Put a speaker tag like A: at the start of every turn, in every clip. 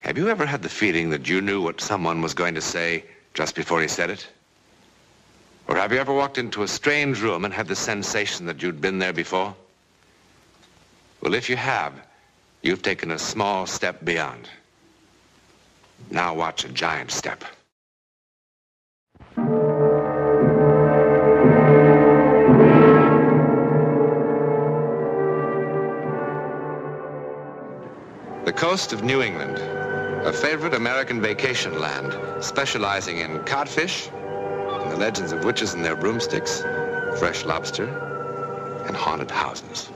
A: Have you ever had the feeling that you knew what someone was going to say just before he said it? Or have you ever walked into a strange room and had the sensation that you'd been there before? Well, if you have, you've taken a small step beyond. Now watch a giant step. The coast of New England, a favorite American vacation land, specializing in codfish, and the legends of witches and their broomsticks, fresh lobster, and haunted houses.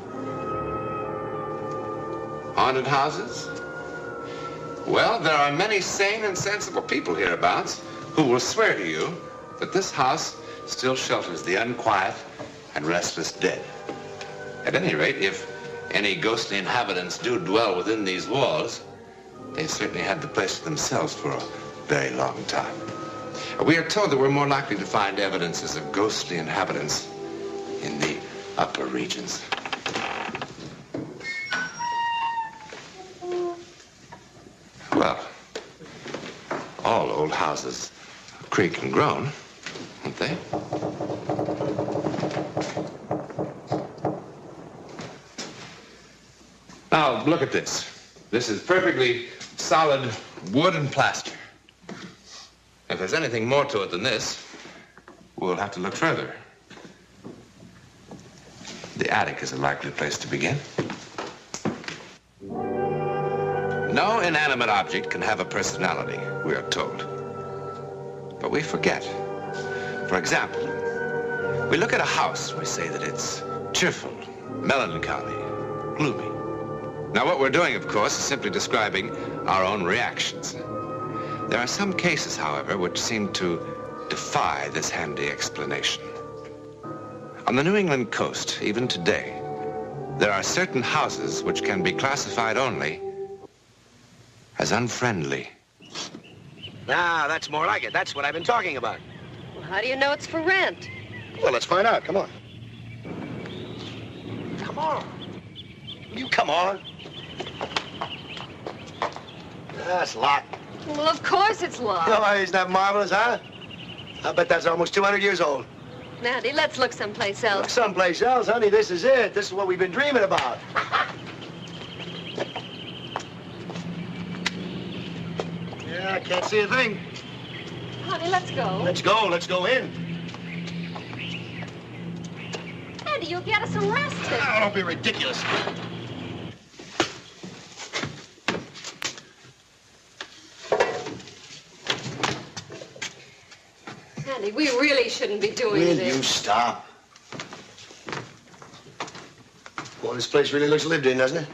A: Haunted houses? Well, there are many sane and sensible people hereabouts who will swear to you that this house still shelters the unquiet and restless dead. At any rate, if any ghostly inhabitants do dwell within these walls, they've certainly had the place to themselves for a very long time. We are told that we're more likely to find evidences of ghostly inhabitants in the upper regions. Well, all old houses creak and groan, aren't they? Now, look at this. This is perfectly solid wood and plaster. If there's anything more to it than this, we'll have to look further. The attic is a likely place to begin. No inanimate object can have a personality, we are told. But we forget. For example, we look at a house and we say that it's cheerful, melancholy, gloomy. Now, what we're doing, of course, is simply describing our own reactions. There are some cases, however, which seem to defy this handy explanation. On the New England coast, even today, there are certain houses which can be classified only as unfriendly.
B: Ah, that's more like it. That's what I've been talking about.
C: Well, how do you know it's for rent?
B: Well, let's find out. Come on. Come on. You come on. That's locked.
C: Well, of course it's locked.
B: Oh, isn't that marvelous, huh? I bet that's almost 200 years old.
C: Andy, let's look someplace else.
B: Look someplace else, honey. This is it. This is what we've been dreaming about. Yeah, I can't see a thing.
C: Honey, let's go.
B: Let's go. Let's go in.
C: Andy, you'll get us arrested.
B: Oh, don't be ridiculous.
C: Andy, we really shouldn't be doing
B: Will
C: this.
B: you stop? Well, this place really looks lived in, doesn't it?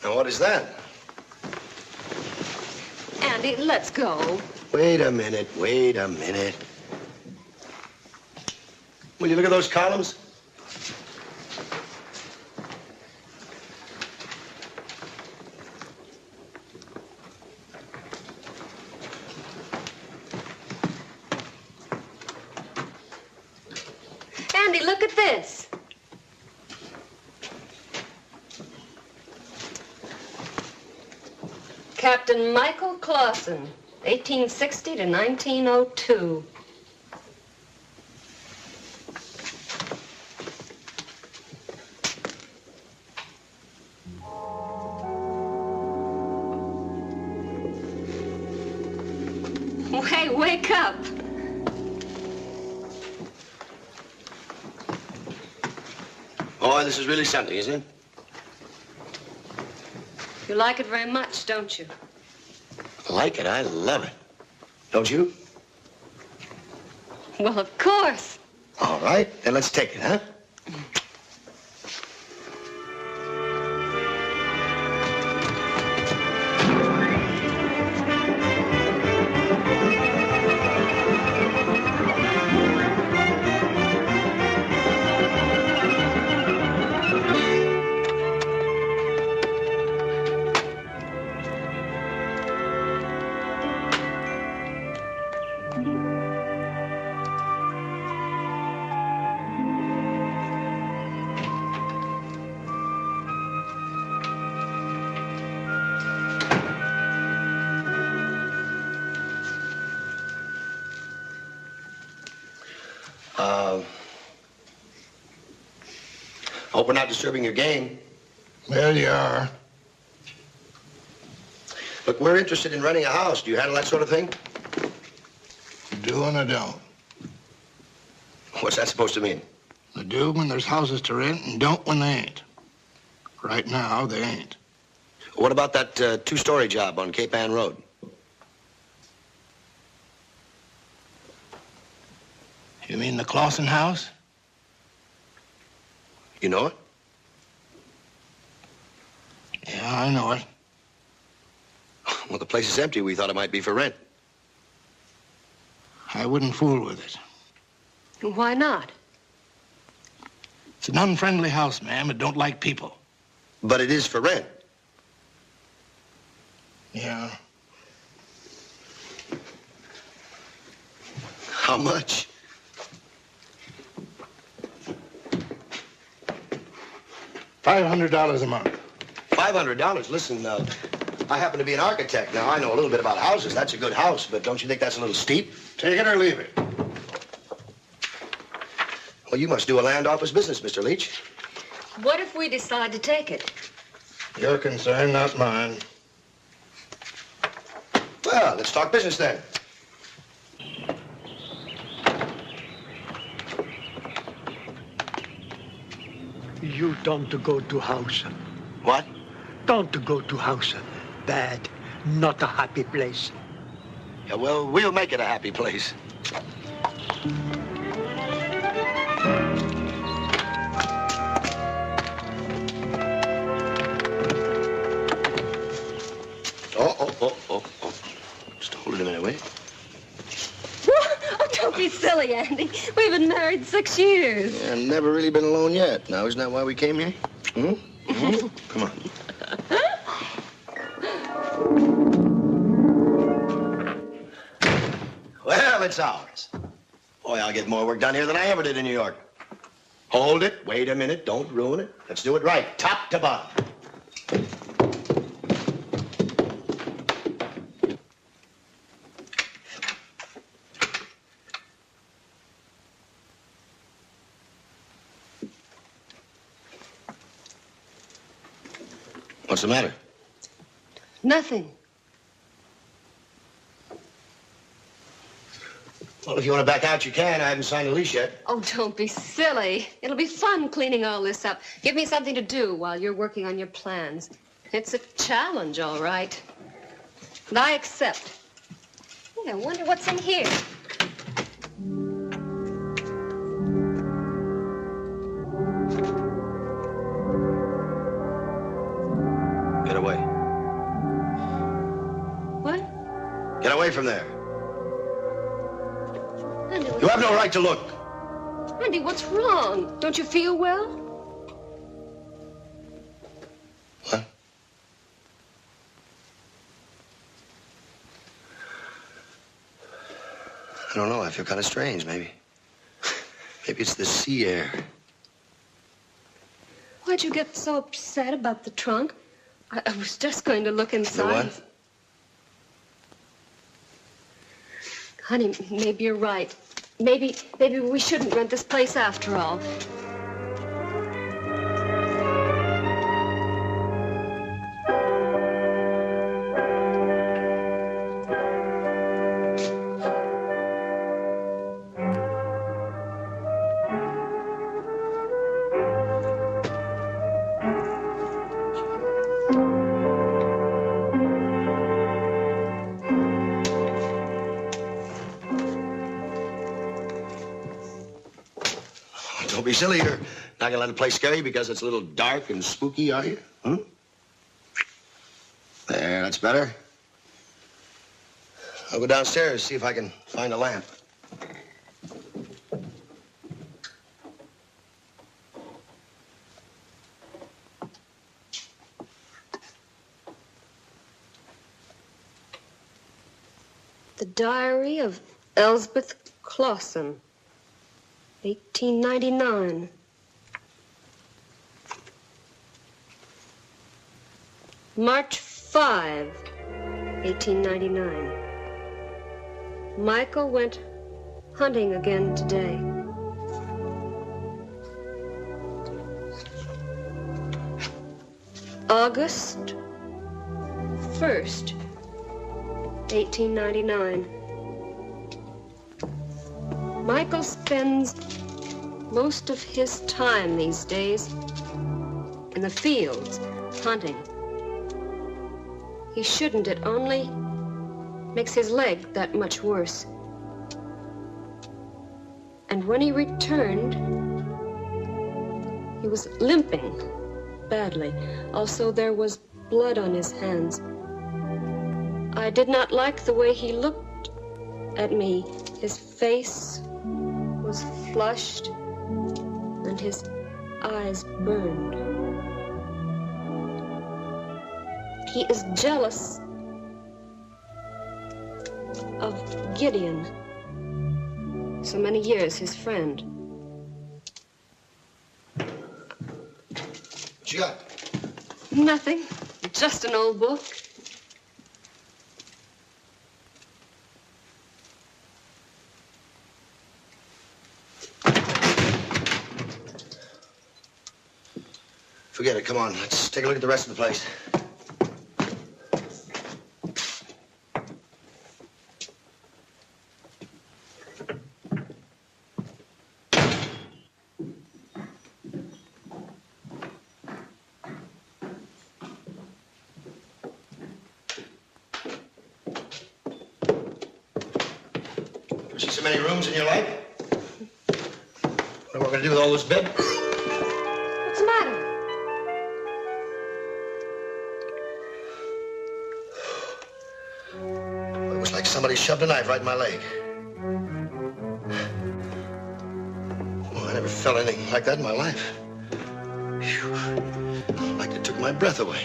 B: Now, what is that?
C: Andy, let's go.
B: Wait a minute. Wait a minute. Will you look at those columns?
C: Andy, look at this. Captain Michael Clausen, 1860 to 1902. Hey, wake up.
B: Boy, this is really something, isn't it?
C: You like it very much, don't you?
B: I like it. I love it. Don't you?
C: Well, of course.
B: All right. Then let's take it, huh? Hope we're not disturbing your game.
D: Well, you are.
B: Look, we're interested in renting a house. Do you handle that sort of thing?
D: I do and I don't.
B: What's that supposed to mean?
D: I do when there's houses to rent and don't when they ain't. Right now, they ain't.
B: What about that two-story job on Cape Ann Road?
D: You mean the Clausen house?
B: You know it?
D: Yeah, I know it.
B: Well, the place is empty. We thought it might be for rent.
D: I wouldn't fool with it.
C: Why not?
D: It's an unfriendly house, ma'am. It don't like people.
B: But it is for rent.
D: Yeah.
B: How much?
D: $500 a month.
B: $500? Listen, I happen to be an architect. Now, I know a little bit about houses. That's a good house, but don't you think that's a little steep?
D: Take it or leave it.
B: Well, you must do a land office business, Mr. Leach.
C: What if we decide to take it?
D: Your concern, not mine.
B: Well, let's talk business then.
E: You don't go to house.
B: What?
E: Don't go to house. Bad. Not a happy place.
B: Yeah, well, we'll make it a happy place. Oh. Just hold it a minute, will you?
C: Oh, don't be silly, Andy. We've been married 6 years.
B: Yeah, never really been alone yet. Now, isn't that why we came here? Come on. Well, it's ours. Boy, I'll get more work done here than I ever did in New York. Hold it. Wait a minute. Don't ruin it. Let's do it right. Top to bottom. What's the matter?
C: Nothing.
B: Well, if you want to back out, you can. I haven't signed a lease yet.
C: Oh, don't be silly. It'll be fun cleaning all this up. Give me something to do while you're working on your plans. It's a challenge, all right. And I accept. Hey, I wonder what's in here.
B: Get away.
C: What?
B: Get away from there.
C: Andy,
B: You have no right to look.
C: Andy, what's wrong? Don't you feel well?
B: What? I don't know. I feel kind of strange, maybe. Maybe it's the sea air.
C: Why'd you get so upset about the trunk? I was just going to look inside.
B: The what?
C: Honey, maybe you're right. Maybe we shouldn't rent this place after all.
B: Don't be silly. You're not gonna let the place scare you because it's a little dark and spooky, are you? There, that's better. I'll go downstairs, see if I can find a lamp.
C: The Diary of Elsbeth Clausen, 1899. March 5, 1899. Michael went hunting again today. August 1st, 1899. Michael spends most of his time these days in the fields, hunting. He shouldn't. It only makes his leg that much worse. And when he returned, he was limping badly. Also, there was blood on his hands. I did not like the way he looked at me. His face was flushed and his eyes burned. He is jealous of Gideon, so many years his friend.
B: What you got?
C: Nothing, just an old book.
B: Forget it, come on. Let's take a look at the rest of the place. See so many rooms in your life? What are we gonna do with all this bed?
C: What's the matter?
B: It was like somebody shoved a knife right in my leg. Oh, I never felt anything like that in my life. Phew. Like it took my breath away.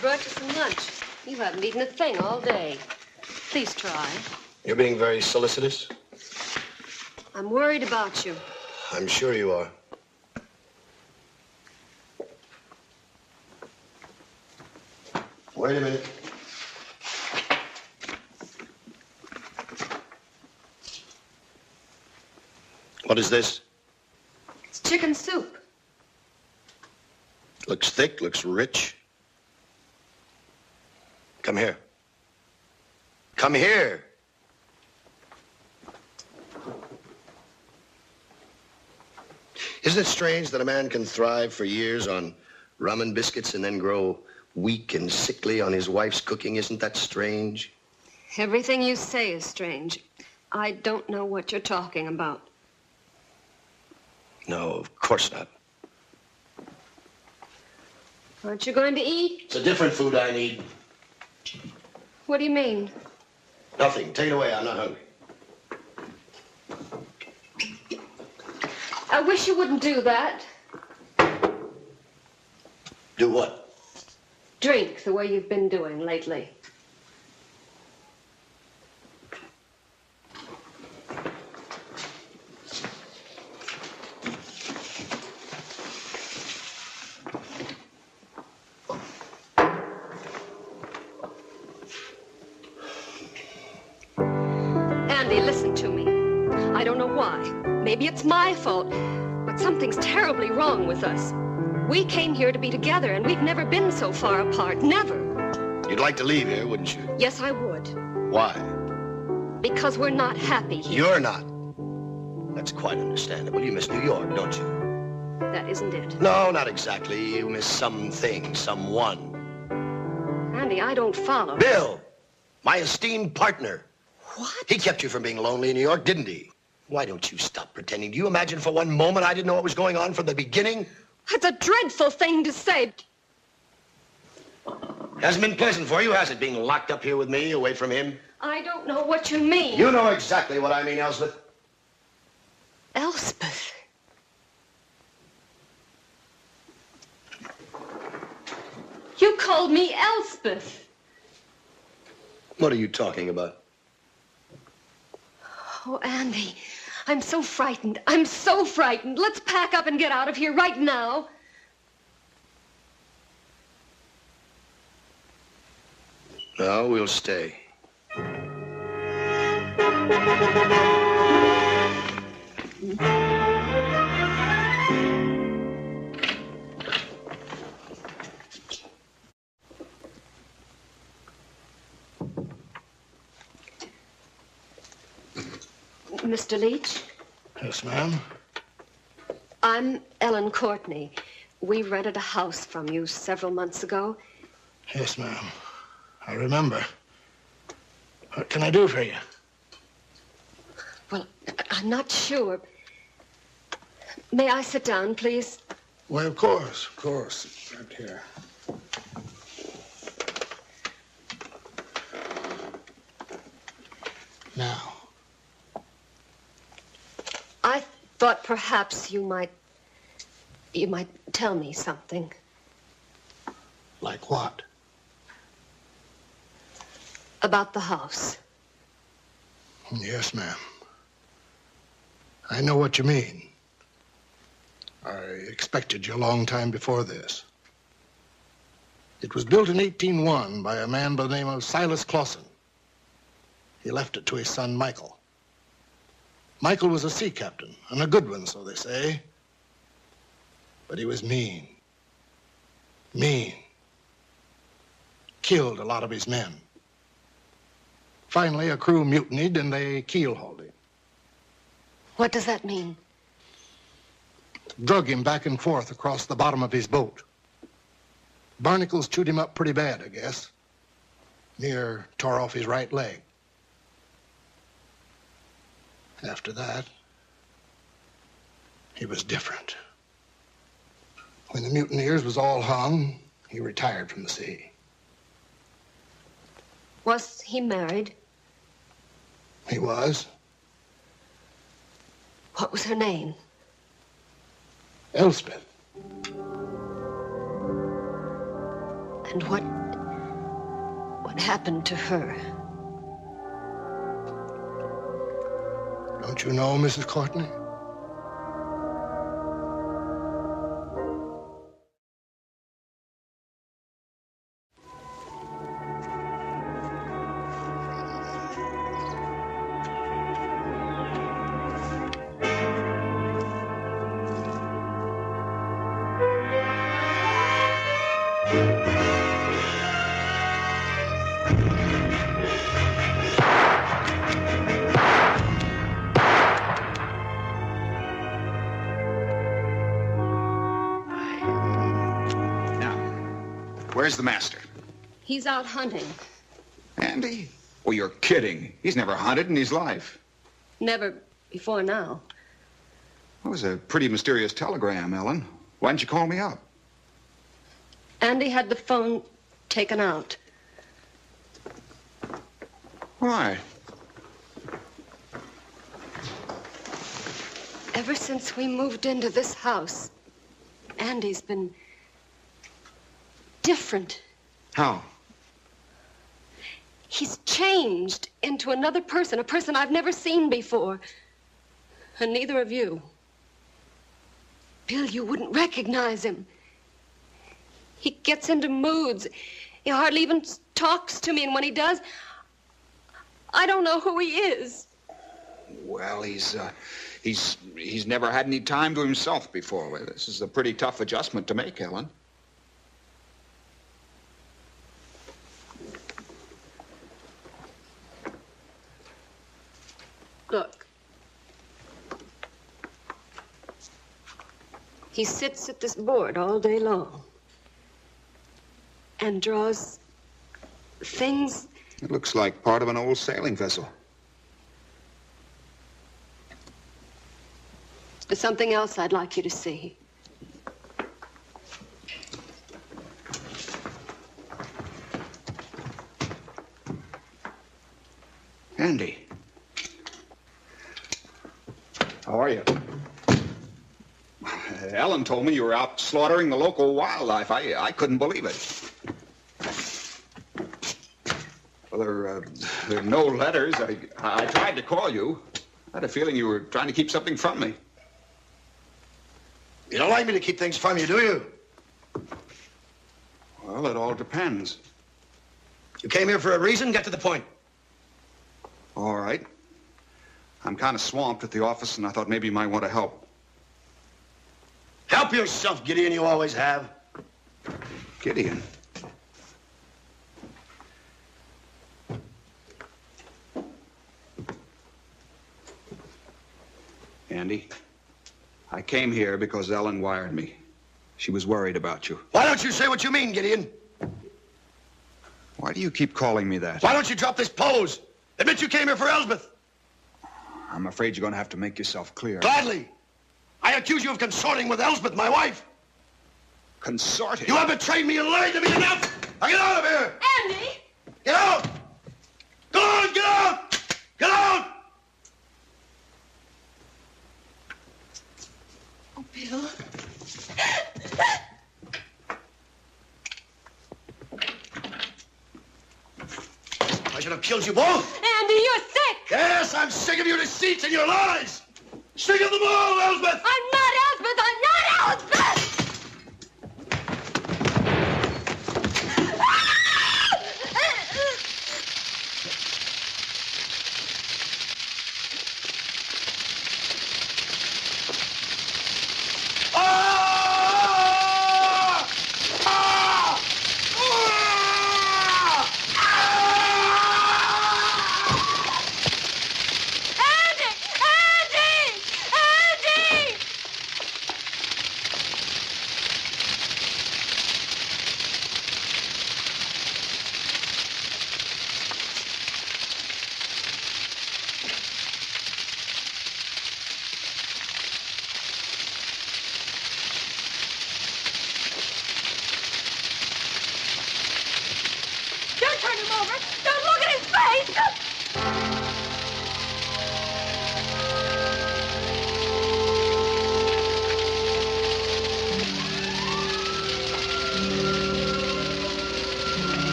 C: Brought you some lunch. You haven't eaten a thing all day. Please try.
B: You're being very solicitous.
C: I'm worried about you.
B: I'm sure you are. Wait a minute. What is this?
C: It's chicken soup.
B: Looks thick, looks rich. Come here. Come here. Isn't it strange that a man can thrive for years on rum and biscuits and then grow weak and sickly on his wife's cooking? Isn't that strange?
C: Everything you say is strange. I don't know what you're talking about.
B: No, of course not.
C: Aren't you going to eat?
B: It's a different food I need.
C: What do you mean?
B: Nothing. Take it away. I'm not hungry.
C: I wish you wouldn't do that.
B: Do what?
C: Drink the way you've been doing lately. Andy, listen to me. I don't know why. Maybe it's my fault, but something's terribly wrong with us. We came here to be together, and we've never been so far apart. Never.
B: You'd like to leave here, wouldn't you?
C: Yes, I would.
B: Why?
C: Because we're not happy here.
B: You're not. That's quite understandable. You miss New York, don't you?
C: That isn't it.
B: No, not exactly. You missed something, someone.
C: Andy, I don't follow.
B: Bill, my esteemed partner.
C: What?
B: He kept you from being lonely in New York, didn't he? Why don't you stop pretending? Do you imagine for one moment I didn't know what was going on from the beginning?
C: That's a dreadful thing to say.
B: Hasn't been pleasant for you, has it, being locked up here with me, away from him?
C: I don't know what you mean.
B: You know exactly what I mean, Elspeth.
C: Elspeth. You called me Elspeth.
B: What are you talking about?
C: Oh, Andy, I'm so frightened. I'm so frightened. Let's pack up and get out of here right now.
B: No, we'll stay.
C: Mr. Leach?
D: Yes, ma'am.
C: I'm Ellen Courtney. We rented a house from you several months ago.
D: Yes, ma'am. I remember. What can I do for you?
C: Well, I'm not sure. May I sit down, please?
D: Well, of course, of course. Right here. Now,
C: I thought perhaps you might tell me something.
D: like what?
C: About the house.
D: Yes, ma'am. I know what you mean. I expected you a long time before this. It was built in 1801 by a man by the name of Silas Clausen. He left it to his son, Michael. Michael was a sea captain, and a good one, so they say. But he was mean. Mean. Killed a lot of his men. Finally, a crew mutinied, and they keel-hauled him.
C: What does that mean?
D: Drug him back and forth across the bottom of his boat. Barnacles chewed him up pretty bad, I guess. Near tore off his right leg. After that, he was different. When the mutineers was all hung, he retired from the sea.
C: Was he married?
D: He was.
C: What was her name?
D: Elspeth.
C: And what happened to her?
D: Don't you know, Mrs. Courtney?
F: Where's the master?
C: He's out hunting.
F: Andy? Oh, you're kidding. He's never hunted in his life.
C: Never before now.
F: That was a pretty mysterious telegram, Ellen. Why didn't you call me up?
C: Andy had the phone taken out.
F: Why?
C: Ever since we moved into this house, Andy's been different.
F: How?
C: He's changed into another person, a person I've never seen before. And neither of you. Bill, you wouldn't recognize him. He gets into moods. He hardly even talks to me, and when he does, I don't know who he is.
F: Well, he's never had any time to himself before. Well, this is a pretty tough adjustment to make, Ellen.
C: Look. He sits at this board all day long and draws things.
F: It looks like part of an old sailing vessel.
C: There's something else I'd like you to see.
F: Andy. How are you? Ellen told me you were out slaughtering the local wildlife. I couldn't believe it. Well, there are no letters. I tried to call you. I had a feeling you were trying to keep something from me.
B: You don't like me to keep things from you, do you?
F: Well, it all depends.
B: You came here for a reason. Get to the point.
F: All right. I'm kind of swamped at the office, and I thought maybe you might want to help.
B: Help yourself, Gideon. You always have.
F: Gideon? Andy, I came here because Ellen wired me. She was worried about you.
B: Why don't you say what you mean, Gideon?
F: Why do you keep calling me that?
B: Why don't you drop this pose? Admit you came here for Elsbeth.
F: I'm afraid you're going to have to make yourself clear.
B: Gladly. I accuse you of consorting with Elsbeth, my wife.
F: Consorting?
B: You have betrayed me and lied to me enough. Now get out of here.
C: Andy!
B: Get out. Go on, get out. Get out.
C: Oh, Bill.
B: I should have killed you both.
C: Andy, you're sick!
B: Yes, I'm sick of your deceits and your lies. Sick of them all, Elsbeth.
C: I'm not Elspeth! I'm not Elspeth!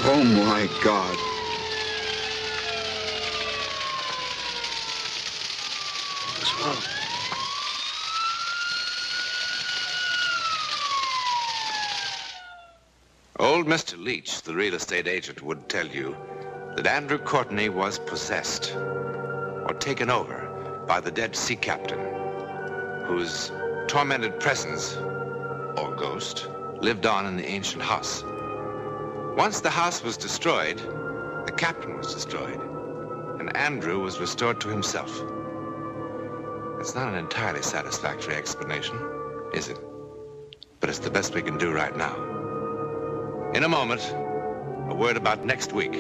F: Oh, my God.
B: What's wrong?
A: Old Mr. Leach, the real estate agent, would tell you that Andrew Courtney was possessed or taken over by the dead sea captain, whose tormented presence, or ghost, lived on in the ancient house. Once the house was destroyed, the captain was destroyed, and Andrew was restored to himself. It's not an entirely satisfactory explanation, is it? But it's the best we can do right now. In a moment, a word about next week.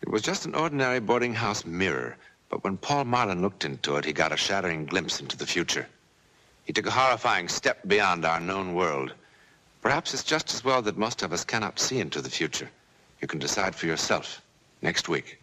A: It was just an ordinary boarding house mirror, but when Paul Marlin looked into it, he got a shattering glimpse into the future. He took a horrifying step beyond our known world. Perhaps it's just as well that most of us cannot see into the future. You can decide for yourself next week.